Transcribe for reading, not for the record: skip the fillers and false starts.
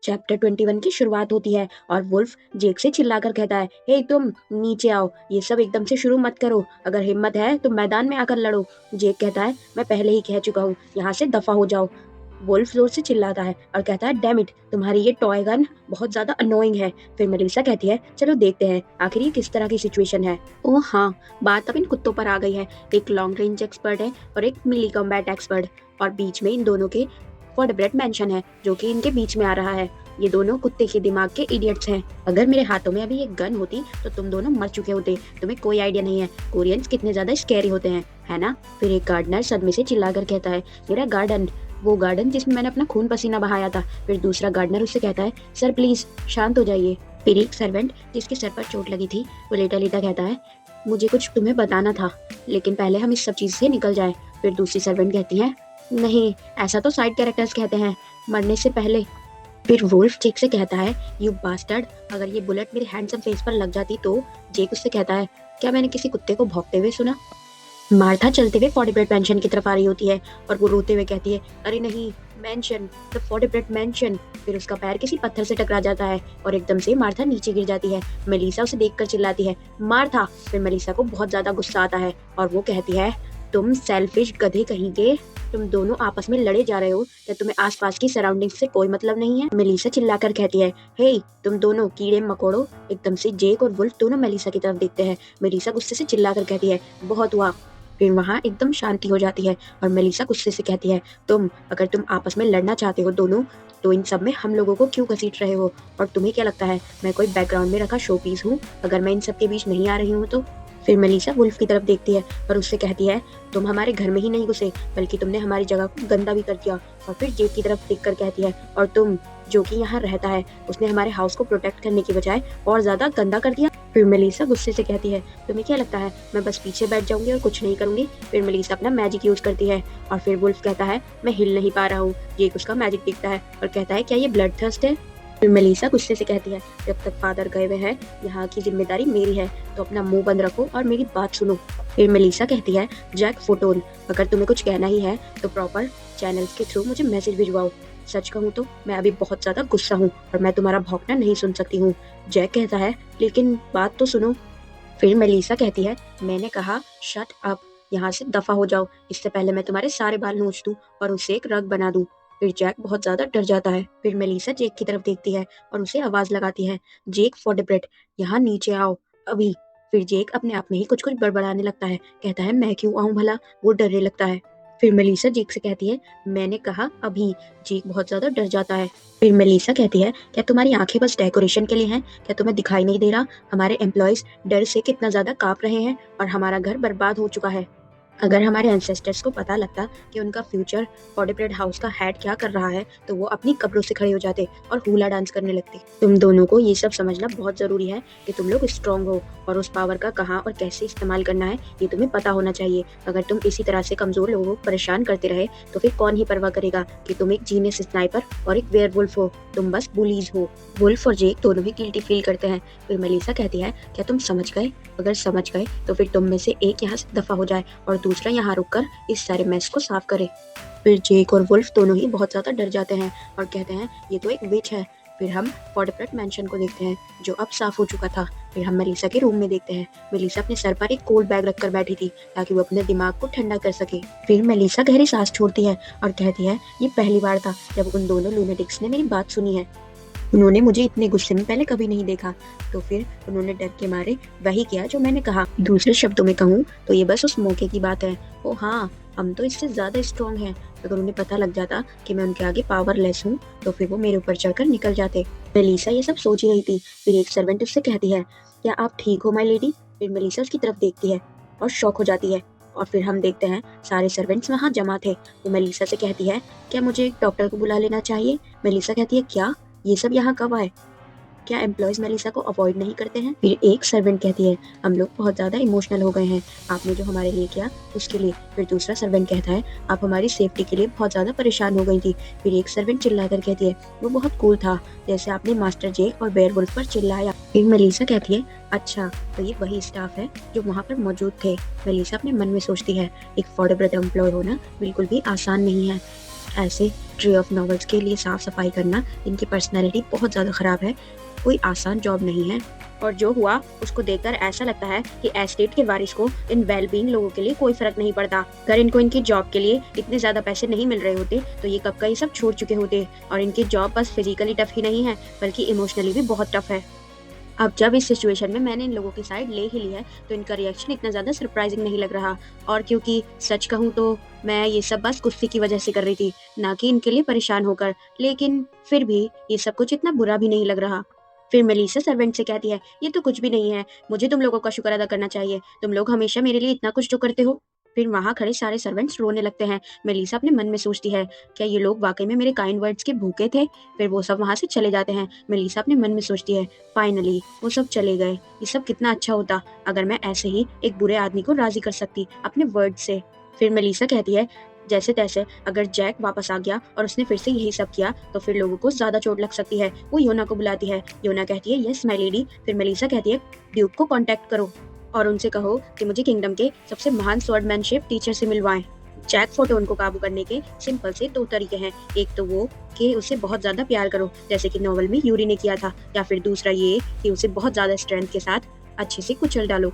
Chapter 21 की शुरुआत होती है और वुल्फ जेक से चिल्लाकर कहता है, हे तुम नीचे आओ, ये सब एकदम से शुरू मत करो, अगर हिम्मत है तो मैदान में आकर लड़ो। जेक कहता है, मैं पहले ही कह चुका हूँ, यहाँ से दफा हो जाओ। वुल्फ जोर से चिल्लाता है और कहता है, डैम इट, तुम्हारी ये टॉय गन बहुत ज्यादा अनोइंग है। फिर मेलिसा कहती है, चलो देखते हैं आखिर ये किस तरह की सिचुएशन है। ओह हाँ, बात अब इन कुत्तों पर आ गई है। एक लॉन्ग रेंज एक्सपर्ट है और एक मिली कॉम्बैट एक्सपर्ट, और बीच में इन दोनों के फॉर्डब्रेड मेंशन है जो कि इनके बीच में आ रहा है। ये दोनों कुत्ते के दिमाग के इडियट्स हैं। अगर मेरे हाथों में अभी एक गन होती तो तुम दोनों मर चुके होते। तुम्हें कोई आइडिया नहीं है कोरियंस कितने ज्यादा स्कैरी होते हैं, है ना? फिर एक गार्डनर सदमे से चिल्लाकर कहता है, मेरा गार्डन, वो गार्डन जिसमें मैंने अपना खून पसीना बहाया था। फिर दूसरा गार्डनर उससे कहता है, सर प्लीज शांत हो जाइए। फिर एक सर्वेंट जिसके सर पर चोट लगी थी वो लेटा लेटा कहता है, मुझे कुछ तुम्हें बताना था, लेकिन पहले हम इस सब चीज से निकल जाए। फिर दूसरी सर्वेंट कहती है, नहीं, ऐसा तो साइड कैरेक्टर्स कहते हैं, मरने से पहले। फिर वुल्फ जेक से कहता है, यू बास्टर्ड, अगर ये बुलेट मेरे हैंडसम फेस पर लग जाती तो। जेक उससे कहता है, क्या मैंने किसी कुत्ते को भौंकते हुए सुना? मार्था चलते हुए फॉर्डब्रेड मैंशन की तरफ आ रही होती है और वो रोते हुए कहती है, अरे नहीं, मैंशन, द फॉर्डब्रेड मैंशन। फिर उसका पैर किसी पत्थर से टकरा जाता है और एकदम से मार्था नीचे गिर जाती है। मेलिसा उसे देखकर चिल्लाती है, मार्था। फिर मेलिसा को बहुत ज्यादा गुस्सा आता है और वो कहती है, तुम सेल्फिश गधे कहीं के, तुम दोनों आपस में लड़े जा रहे हो, क्या तुम्हें आसपास की सराउंडिंग से कोई मतलब नहीं है? मेलिसा चिल्लाकर कहती है, हे तुम दोनों कीड़े मकोड़ो। एकदम से जेक और वुल्फ दोनों मेलिसा की तरफ देखते हैं। मेलिसा गुस्से से चिल्लाकर कहती है, बहुत हुआ। फिर वहाँ एकदम शांति हो जाती है और मेलिसा गुस्से से कहती है, अगर तुम आपस में लड़ना चाहते हो दोनों, तो इन सब में हम लोगों को क्यों घसीट रहे हो? और तुम्हें क्या लगता है मैं कोई बैकग्राउंड में रखा शो पीस हूँ? अगर मैं इन सब के बीच नहीं आ रही हूँ तो? फिर मेलिसा वुल्फ की तरफ देखती है और उससे कहती है, तुम हमारे घर में ही नहीं घुसे बल्कि तुमने हमारी जगह को गंदा भी कर दिया। और फिर जेक की तरफ देखकर कहती है, और तुम जो कि यहाँ रहता है, उसने हमारे हाउस को प्रोटेक्ट करने की बजाय और ज्यादा गंदा कर दिया। फिर मेलिसा गुस्से से कहती है, तुम्हें क्या लगता है मैं बस पीछे बैठ जाऊंगी और कुछ नहीं करूंगी? फिर मेलिसा अपना मैजिक यूज करती है और फिर वुल्फ कहता है, मैं हिल नहीं पा रहा हूँ। जेक उसका मैजिक दिखता है और कहता है, क्या ये ब्लड थर्स्ट है? फिर मेलिसा गुस्से से कहती है, जब तक फादर गए हुए हैं यहाँ की जिम्मेदारी मेरी है, तो अपना मुंह बंद रखो और मेरी बात सुनो। फिर मेलिसा कहती है, जैक फोटोन, अगर तुम्हें कुछ कहना ही है तो प्रॉपर चैनल्स के थ्रू मुझे मैसेज भिजवाओ। सच कहूँ तो मैं अभी बहुत ज्यादा गुस्सा हूँ और मैं तुम्हारा भौंकना नहीं सुन सकती हूँ। जैक कहता है, लेकिन बात तो सुनो। फिर मेलिसा कहती है, मैंने कहा शट अप, यहाँ से दफा हो जाओ, इससे पहले मैं तुम्हारे सारे बाल नोच दूं और उसे एक रग बना दूं। फिर जैक बहुत ज्यादा डर जाता है। फिर मेलिसा जेक की तरफ देखती है और उसे आवाज लगाती है, जेक फॉर्डब्रेड, यहाँ नीचे आओ अभी। फिर जेक अपने आप में ही कुछ कुछ बड़बड़ाने लगता है, कहता है, मैं क्यों आऊं भला? वो डरने लगता है। फिर मेलिसा जेक से कहती है, मैंने कहा अभी। जेक बहुत ज्यादा डर जाता है। फिर मेलिसा कहती है, क्या तुम्हारी आंखें बस डेकोरेशन के लिए हैं? क्या तुम्हें दिखाई नहीं दे रहा हमारे एम्प्लॉयज डर से कितना ज्यादा कांप रहे हैं और हमारा घर बर्बाद हो चुका है? अगर हमारे एंसेस्टर्स को पता लगता कि उनका फ्यूचर फॉर्डब्रेड हाउस का हेड क्या कर रहा है तो वो अपनी कब्रों से खड़े हो जाते और हुला डांस करने लगते। तुम दोनों को ये सब समझना बहुत जरूरी है कि तुम लोग स्ट्रांग हो और उस पावर का कहाँ और कैसे इस्तेमाल करना है ये तुम्हें पता होना चाहिए। अगर तुम इसी तरह से कमजोर लोगों को परेशान करते रहे तो फिर कौन ही परवाह करेगा कि तुम एक जीनियस स्नाइपर और एक वेयरवुल्फ हो? तुम बस बुलीज हो। वुल्फ और जेक दोनों ही गिल्टी फील करते हैं। फिर मेलिसा कहती है, क्या तुम समझ गए? अगर समझ गए तो फिर तुम में से एक यहाँ से दफा हो जाए और दूसरा यहाँ रुककर इस सारे मैस को साफ करे। फिर जेक और वुल्फ दोनों ही बहुत ज्यादा डर जाते हैं और कहते हैं, ये तो एक विच है। फिर हम फॉर्डब्रेड मैंशन को देखते हैं जो अब साफ हो चुका था। फिर हम मेलिसा के रूम में देखते हैं। मेलिसा अपने सर पर एक कोल्ड बैग रखकर बैठी थी ताकि वो अपने दिमाग को ठंडा कर सके। फिर मेलिसा गहरी सांस छोड़ती है और कहती है, ये पहली बार था जब उन दोनों लूनेटिक्स ने मेरी बात सुनी है। उन्होंने मुझे इतने गुस्से में पहले कभी नहीं देखा। तो फिर उन्होंने डर के मारे वही किया जो मैंने कहा। दूसरे शब्दों में कहूँ तो ये बस उस मौके की बात है। ओ हाँ, हम तो इससे ज्यादा स्ट्रॉन्ग हैं। अगर उन्हें पता लग जाता कि मैं उनके आगे पावरलेस हूँ तो फिर वो मेरे ऊपर चढ़कर निकल जाते। मेलिसा ये सब सोच ही रही थी। फिर एक सर्वेंट उससे कहती है, क्या आप ठीक हो माय लेडी? फिर मेलिसा उसकी तरफ देखती है और शॉक हो जाती है। और फिर हम देखते हैं सारे सर्वेंट्स वहाँ जमा थे। वो मेलिसा से कहती है, क्या मुझे एक डॉक्टर को बुला लेना चाहिए? मेलिसा कहती है, क्या ये सब यहाँ कब आए? क्या एम्प्लॉयज मेलिसा को अवॉइड नहीं करते हैं? फिर एक सर्वेंट कहती है, हम लोग बहुत ज्यादा इमोशनल हो गए हैं आपने जो हमारे लिए किया उसके लिए। फिर दूसरा सर्वेंट कहता है, आप हमारी सेफ्टी के लिए बहुत ज्यादा परेशान हो गई थी। फिर एक सर्वेंट चिल्लाकर कहती है, वो बहुत कूल था जैसे आपने मास्टर जेक और बेयरवुल्फ पर चिल्लाया। फिर मेलिसा कहती है, अच्छा तो ये वही स्टाफ है जो वहाँ पर मौजूद थे। मेलिसा अपने मन में सोचती है, एक फॉर्डब्रेड एम्प्लॉय होना बिल्कुल भी आसान नहीं है। ऐसे ट्री ऑफ नॉवेल्स के लिए साफ सफाई करना, इनकी पर्सनैलिटी बहुत ज़्यादा ख़राब है, कोई आसान जॉब नहीं है। और जो हुआ उसको देखकर ऐसा लगता है कि एस्टेट के वारिस को इन वेल बीइंग लोगों के लिए कोई फर्क नहीं पड़ता। अगर इनको इनकी जॉब के लिए इतने ज़्यादा पैसे नहीं मिल रहे होते तो ये कब का ये सब छोड़ चुके होते। और इनकी जॉब बस फिजिकली टफ ही नहीं है बल्कि इमोशनली भी बहुत टफ है। अब जब इस सिचुएशन में मैंने इन लोगों की साइड ले ही ली है तो इनका रिएक्शन इतना ज़्यादा सरप्राइजिंग नहीं लग रहा। और क्योंकि सच कहूँ तो मैं ये सब बस गुस्से की वजह से कर रही थी, ना कि इनके लिए परेशान होकर। लेकिन फिर भी ये सब कुछ इतना बुरा भी नहीं लग रहा। फिर मेलिसा सर्वेंट से कहती है, ये तो कुछ भी नहीं है, मुझे तुम लोगों का शुक्र अदा करना चाहिए, तुम लोग हमेशा मेरे लिए इतना कुछ जो करते हो। फिर वहाँ खड़े सारे सर्वेंट्स रोने लगते हैं। मेलिसा अपने मन में सोचती है, क्या ये लोग वाकई में मेरे काइंड वर्ड्स के भूखे थे। फिर वो सब वहाँ से चले जाते हैं। मेलिसा अपने मन में सोचती है, फाइनली वो सब चले गए। ये सब कितना अच्छा होता अगर मैं ऐसे ही एक बुरे आदमी को राजी कर सकती अपने वर्ड से। फिर मेलिसा कहती है, जैसे तैसे अगर जैक वापस आ गया और उसने फिर से यही सब किया तो फिर लोगों को ज्यादा चोट लग सकती है। वो योना को बुलाती है। योना कहती है, यस माय लेडी। फिर मेलिसा कहती है, ड्यूक को कांटेक्ट करो और उनसे कहो कि मुझे किंगडम के सबसे महान स्वॉर्डमैनशिप टीचर से मिलवाएं। जैक फोटोन को काबू करने के सिंपल से 2 तरीके हैं। एक तो वो कि उसे बहुत ज्यादा प्यार करो जैसे कि नॉवल में यूरी ने किया था, या फिर दूसरा ये कि उसे बहुत ज्यादा स्ट्रेंथ के साथ अच्छे से कुचल डालो।